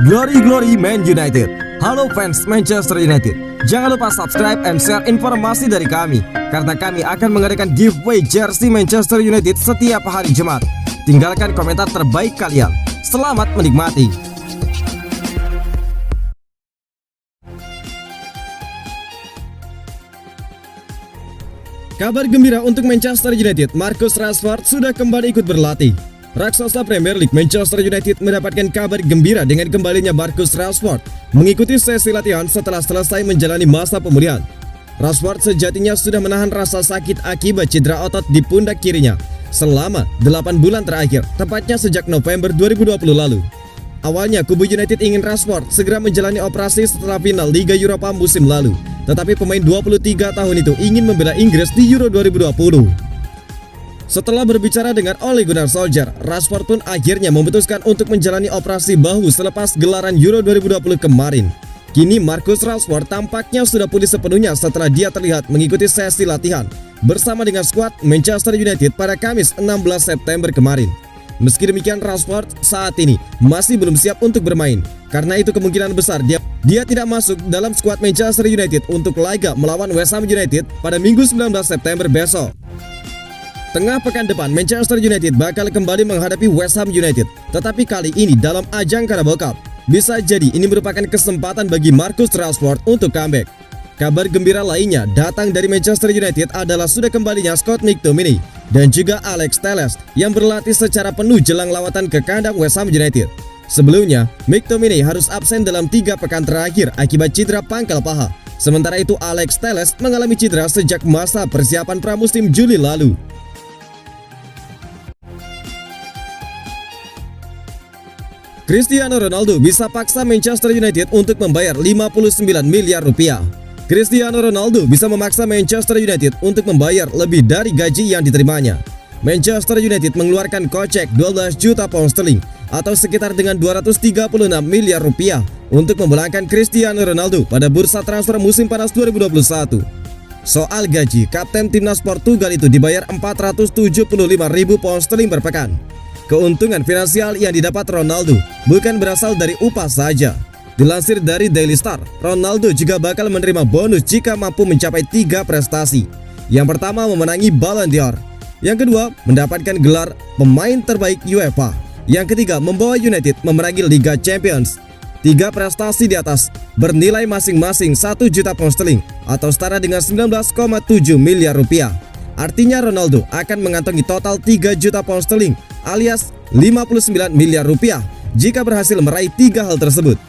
Glory Glory Man United. Halo fans Manchester United, jangan lupa subscribe and share informasi dari kami, karena kami akan mengadakan giveaway jersey Manchester United setiap hari Jumat. Tinggalkan komentar terbaik kalian. Selamat menikmati. Kabar gembira untuk Manchester United, Marcus Rashford sudah kembali ikut berlatih. Raksasa Premier League Manchester United mendapatkan kabar gembira dengan kembalinya Marcus Rashford mengikuti sesi latihan setelah selesai menjalani masa pemulihan. Rashford sejatinya sudah menahan rasa sakit akibat cedera otot di pundak kirinya selama 8 bulan terakhir, tepatnya sejak November 2020 lalu. Awalnya kubu United ingin Rashford segera menjalani operasi setelah final Liga Eropa musim lalu, tetapi pemain 23 tahun itu ingin membela Inggris di Euro 2020. Setelah berbicara dengan Ole Gunnar Solskjaer, Rashford pun akhirnya memutuskan untuk menjalani operasi bahu selepas gelaran Euro 2020 kemarin. Kini Marcus Rashford tampaknya sudah pulih sepenuhnya setelah dia terlihat mengikuti sesi latihan bersama dengan skuad Manchester United pada Kamis 16 September kemarin. Meski demikian, Rashford saat ini masih belum siap untuk bermain. Karena itu kemungkinan besar dia tidak masuk dalam skuad Manchester United untuk laga melawan West Ham United pada Minggu 19 September besok. Tengah pekan depan, Manchester United bakal kembali menghadapi West Ham United, tetapi kali ini dalam ajang Carabao Cup. Bisa jadi ini merupakan kesempatan bagi Marcus Rashford untuk comeback. Kabar gembira lainnya datang dari Manchester United adalah sudah kembalinya Scott McTominay dan juga Alex Telles yang berlatih secara penuh jelang lawatan ke kandang West Ham United. Sebelumnya, McTominay harus absen dalam 3 pekan terakhir akibat cedera pangkal paha. Sementara itu Alex Telles mengalami cedera sejak masa persiapan pramusim Juli lalu. Cristiano Ronaldo bisa paksa Manchester United untuk membayar 59 miliar rupiah. Cristiano Ronaldo bisa memaksa Manchester United untuk membayar lebih dari gaji yang diterimanya. Manchester United mengeluarkan kocek 12 juta pound sterling atau sekitar dengan 236 miliar rupiah untuk memulangkan Cristiano Ronaldo pada bursa transfer musim panas 2021. Soal gaji, kapten timnas Portugal itu dibayar 475 ribu pound sterling per pekan. Keuntungan finansial yang didapat Ronaldo bukan berasal dari upah saja. Dilansir dari Daily Star, Ronaldo juga bakal menerima bonus jika mampu mencapai 3 prestasi. Yang pertama, memenangi Ballon d'Or. Yang kedua, mendapatkan gelar pemain terbaik UEFA. Yang ketiga, membawa United memenangi Liga Champions. 3 prestasi di atas bernilai masing-masing 1 juta pound sterling atau setara dengan 19,7 miliar rupiah. Artinya Ronaldo akan mengantongi total 3 juta pound sterling alias 59 miliar rupiah jika berhasil meraih 3 hal tersebut.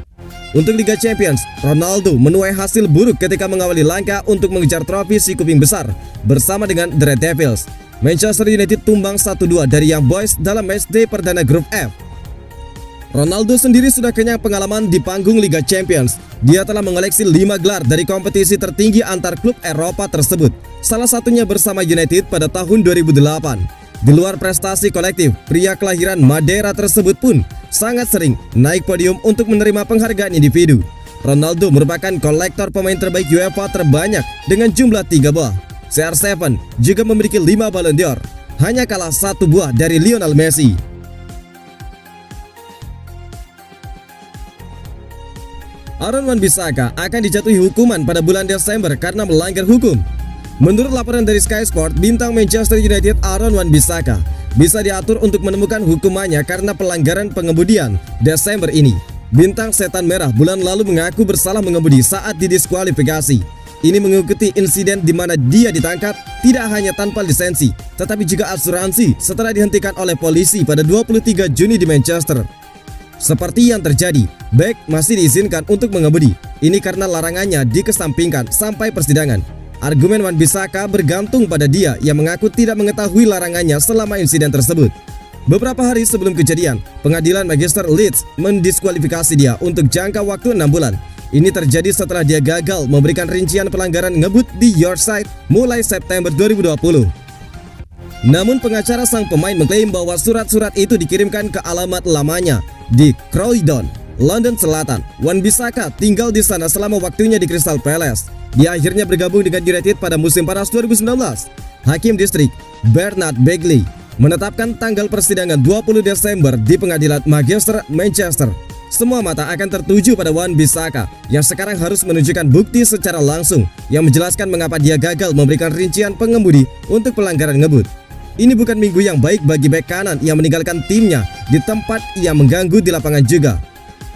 Untuk Liga Champions, Ronaldo menuai hasil buruk ketika mengawali langkah untuk mengejar trofi si kuping besar bersama dengan The Red Devils. Manchester United tumbang 1-2 dari Young Boys dalam matchday perdana grup F. Ronaldo sendiri sudah kenyang pengalaman di panggung Liga Champions. Dia telah mengoleksi 5 gelar dari kompetisi tertinggi antar klub Eropa tersebut, salah satunya bersama United pada tahun 2008. Di luar prestasi kolektif, pria kelahiran Madeira tersebut pun sangat sering naik podium untuk menerima penghargaan individu. Ronaldo merupakan kolektor pemain terbaik UEFA terbanyak dengan jumlah 3 buah. CR7 juga memiliki 5 Ballon d'Or, hanya kalah 1 buah dari Lionel Messi. Aaron Wan-Bissaka akan dijatuhi hukuman pada bulan Desember karena melanggar hukum. Menurut laporan dari Sky Sport, bintang Manchester United Aaron Wan-Bissaka bisa diatur untuk menemukan hukumannya karena pelanggaran pengemudian Desember ini. Bintang setan merah bulan lalu mengaku bersalah mengemudi saat didiskualifikasi. Ini mengikuti insiden di mana dia ditangkap tidak hanya tanpa lisensi, tetapi juga asuransi setelah dihentikan oleh polisi pada 23 Juni di Manchester. Seperti yang terjadi, Beck masih diizinkan untuk mengemudi. Ini karena larangannya dikesampingkan sampai persidangan. Argumen Wan-Bissaka bergantung pada dia yang mengaku tidak mengetahui larangannya selama insiden tersebut. Beberapa hari sebelum kejadian, pengadilan Magister Leeds mendiskualifikasi dia untuk jangka waktu 6 bulan. Ini terjadi setelah dia gagal memberikan rincian pelanggaran ngebut di Yorkshire mulai September 2020. Namun pengacara sang pemain mengklaim bahwa surat-surat itu dikirimkan ke alamat lamanya di Croydon, London Selatan. Wan-Bissaka tinggal di sana selama waktunya di Crystal Palace. Dia akhirnya bergabung dengan United pada musim panas 2019. Hakim Distrik Bernard Bagley menetapkan tanggal persidangan 20 Desember di pengadilan Magister Manchester. Semua mata akan tertuju pada Wan-Bissaka yang sekarang harus menunjukkan bukti secara langsung yang menjelaskan mengapa dia gagal memberikan rincian pengemudi untuk pelanggaran ngebut. Ini bukan minggu yang baik bagi bek kanan yang meninggalkan timnya di tempat yang mengganggu di lapangan juga.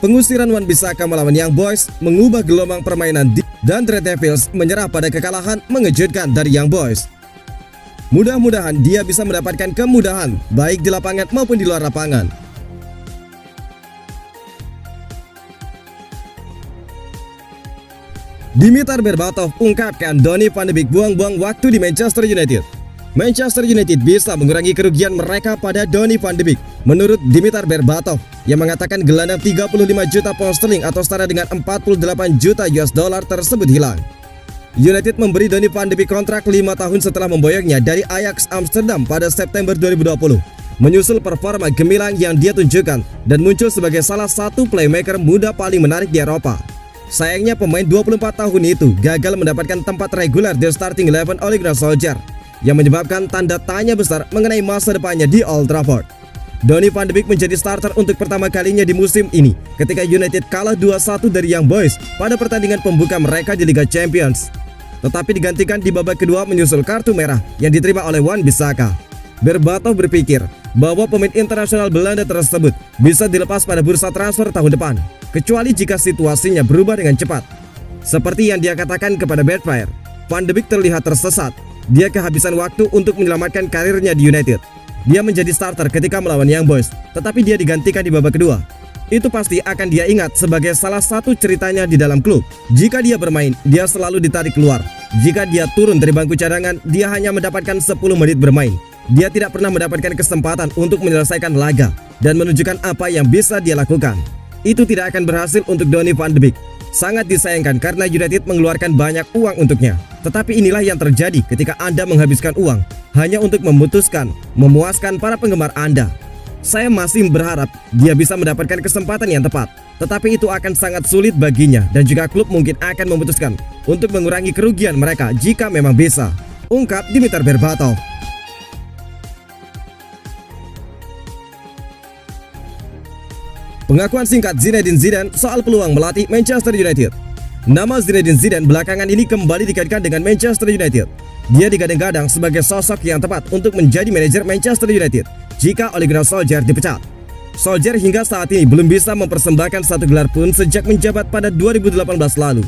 Pengusiran Wan-Bissaka melawan Young Boys mengubah gelombang permainan dan Red Devils menyerah pada kekalahan mengejutkan dari Young Boys. Mudah-mudahan dia bisa mendapatkan kemudahan baik di lapangan maupun di luar lapangan. Dimitar Berbatov ungkapkan Donny van de Beek buang-buang waktu di Manchester United. Manchester United bisa mengurangi kerugian mereka pada Donny van de Beek. Menurut Dimitar Berbatov yang mengatakan gelandang 35 juta pound sterling atau setara dengan 48 juta US dollar tersebut hilang. United memberi Donny van de Beek kontrak 5 tahun setelah memboyongnya dari Ajax Amsterdam pada September 2020. Menyusul performa gemilang yang dia tunjukkan dan muncul sebagai salah satu playmaker muda paling menarik di Eropa. Sayangnya pemain 24 tahun itu gagal mendapatkan tempat reguler di starting 11 Ole Gunnar Solskjaer yang menyebabkan tanda tanya besar mengenai masa depannya di Old Trafford. Donny van de Beek menjadi starter untuk pertama kalinya di musim ini ketika United kalah 2-1 dari Young Boys pada pertandingan pembuka mereka di Liga Champions. Tetapi digantikan di babak kedua menyusul kartu merah yang diterima oleh Wan-Bissaka. Berbatov berpikir bahwa pemain internasional Belanda tersebut bisa dilepas pada bursa transfer tahun depan, kecuali jika situasinya berubah dengan cepat. Seperti yang dia katakan kepada Bedfire, Van de Beek terlihat tersesat. Dia kehabisan waktu untuk menyelamatkan karirnya di United. Dia menjadi starter ketika melawan Young Boys, tetapi dia digantikan di babak kedua. Itu pasti akan dia ingat sebagai salah satu ceritanya di dalam klub. Jika dia bermain, dia selalu ditarik keluar. Jika dia turun dari bangku cadangan, dia hanya mendapatkan 10 menit bermain. Dia tidak pernah mendapatkan kesempatan untuk menyelesaikan laga dan menunjukkan apa yang bisa dia lakukan. Itu tidak akan berhasil untuk Donny van de Beek. Sangat disayangkan karena United mengeluarkan banyak uang untuknya. Tetapi inilah yang terjadi ketika Anda menghabiskan uang hanya untuk memuaskan para penggemar Anda. Saya masih berharap dia bisa mendapatkan kesempatan yang tepat. Tetapi itu akan sangat sulit baginya dan juga klub mungkin akan memutuskan untuk mengurangi kerugian mereka jika memang bisa. Ungkap Dimitar Berbatov. Pengakuan singkat Zinedine Zidane soal peluang melatih Manchester United. Nama Zinedine Zidane belakangan ini kembali dikaitkan dengan Manchester United. Dia digadang-gadang sebagai sosok yang tepat untuk menjadi manajer Manchester United jika Ole Gunnar Solskjaer dipecat. Solskjaer hingga saat ini belum bisa mempersembahkan satu gelar pun sejak menjabat pada 2018 lalu.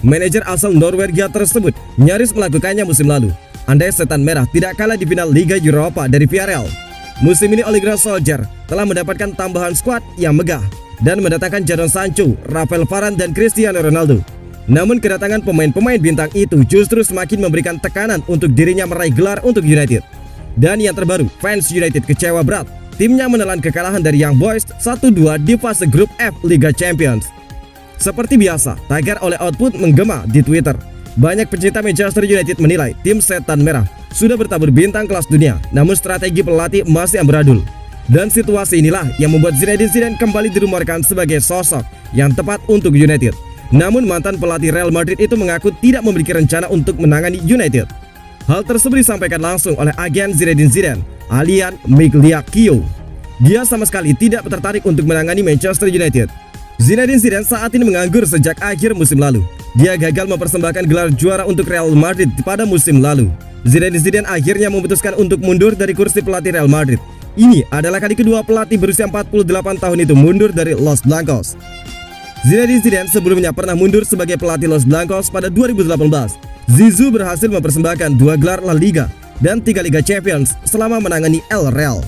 Manajer asal Norwegia tersebut nyaris melakukannya musim lalu, andai Setan Merah tidak kalah di final Liga Eropa dari Villarreal. Musim ini Ole Gunnar Solskjaer telah mendapatkan tambahan skuad yang megah dan mendatangkan Jadon Sancho, Rafael Varane dan Cristiano Ronaldo. Namun kedatangan pemain-pemain bintang itu justru semakin memberikan tekanan untuk dirinya meraih gelar untuk United. Dan yang terbaru, fans United kecewa berat. Timnya menelan kekalahan dari Young Boys 1-2 di fase grup F Liga Champions. Seperti biasa, tagar oleh Output menggema di Twitter. Banyak pecinta Manchester United menilai tim Setan Merah sudah bertabur bintang kelas dunia, namun strategi pelatih masih amburadul. Dan situasi inilah yang membuat Zinedine Zidane kembali dirumorkan sebagai sosok yang tepat untuk United. Namun mantan pelatih Real Madrid itu mengaku tidak memiliki rencana untuk menangani United. Hal tersebut disampaikan langsung oleh agen Zinedine Zidane, Alian Migliaccio. Dia sama sekali tidak tertarik untuk menangani Manchester United. Zinedine Zidane saat ini menganggur sejak akhir musim lalu. Dia gagal mempersembahkan gelar juara untuk Real Madrid pada musim lalu. Zinedine Zidane akhirnya memutuskan untuk mundur dari kursi pelatih Real Madrid. Ini adalah kali kedua pelatih berusia 48 tahun itu mundur dari Los Blancos. Zinedine Zidane sebelumnya pernah mundur sebagai pelatih Los Blancos pada 2018. Zizou berhasil mempersembahkan 2 gelar La Liga dan 3 Liga Champions selama menangani El Real.